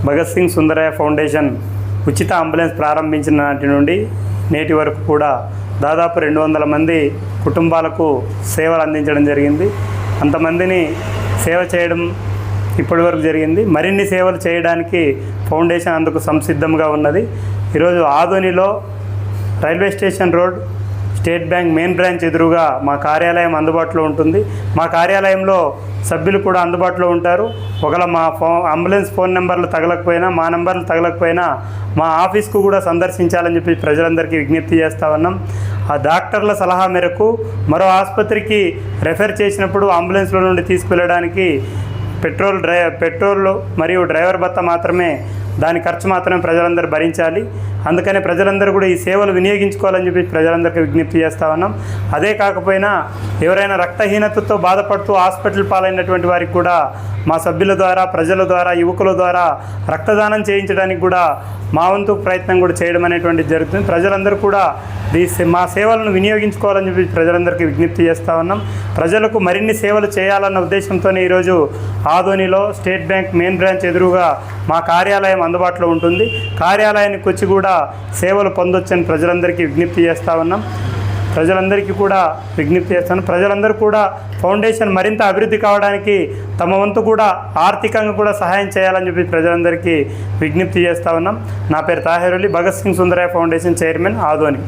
Bhagat Singh Sundarayya foundation ఉచిత ambulance ప్రారంభించిన నాటి నుండి నేటి వరకు కూడా దాదాపు 200 మంది కుటుంబాలకు సేవలు అందించడం జరిగింది. అంతమందిని సేవ చేయడం ఇప్పటివరకు జరిగింది. మరిన్ని సేవలు చేయడానికి ఫౌండేషన్ అందుకు సంసిద్ధంగా ఉన్నది. ఈరోజు ఆదోనిలో railway station road state bank main branch ఎదురుగా మా కార్యాలయం అందుబాటులో ఉంటుంది. మా కార్యాలయంలో సభ్యులు కూడా అందుబాటులో ఉంటారు. ఒకవేళ మా అంబులెన్స్ ఫోన్ నెంబర్లు తగలకపోయినా, మా నెంబర్లు తగలకపోయినా మా ఆఫీస్కు కూడా సందర్శించాలని చెప్పి ప్రజలందరికీ విజ్ఞప్తి చేస్తూ ఉన్నాం. ఆ డాక్టర్ల సలహా మేరకు మరో ఆసుపత్రికి రెఫర్ చేసినప్పుడు అంబులెన్స్లో నుండి తీసుకువెళ్ళడానికి పెట్రోల్ మరియు డ్రైవర్ భత్తా మాత్రమే, దాని ఖర్చు మాత్రమే ప్రజలందరూ భరించాలి. అందుకనే ప్రజలందరూ కూడా ఈ సేవలు వినియోగించుకోవాలని చెప్పి ప్రజలందరికీ విజ్ఞప్తి చేస్తూ ఉన్నాం. అదే కాకపోయినా ఎవరైనా రక్తహీనతతో బాధపడుతూ హాస్పిటల్ పాలైనటువంటి వారికి కూడా మా సభ్యుల ద్వారా, ప్రజల ద్వారా, యువకుల ద్వారా రక్తదానం చేయించడానికి కూడా మా వంతు ప్రయత్నం కూడా చేయడం అనేటువంటిది జరుగుతుంది. ప్రజలందరూ కూడా మా సేవలను వినియోగించుకోవాలని చెప్పి ప్రజలందరికీ విజ్ఞప్తి చేస్తూ ఉన్నాం. ప్రజలకు మరిన్ని సేవలు చేయాలన్న ఉద్దేశంతోనే ఈరోజు ఆదోనిలో స్టేట్ బ్యాంక్ మెయిన్ బ్రాంచ్ ఎదురుగా మా కార్యాలయం అందుబాటులో ఉంటుంది. కార్యాలయానికి వచ్చి కూడా సేవలు పొందొచ్చని ప్రజలందరికీ విజ్ఞప్తి చేస్తూ ఉన్నాం. ప్రజలందరికీ కూడా విజ్ఞప్తి చేస్తాను. ప్రజలందరూ కూడా ఫౌండేషన్ మరింత అభివృద్ధి కావడానికి తమ వంతు కూడా ఆర్థికంగా కూడా సహాయం చేయాలని చెప్పి ప్రజలందరికీ విజ్ఞప్తి చేస్తూ ఉన్నాం. నా పేరు తాహిర్ అలీ, భగత్ సింగ్ సుందరయ్య ఫౌండేషన్ చైర్మన్, ఆదోని.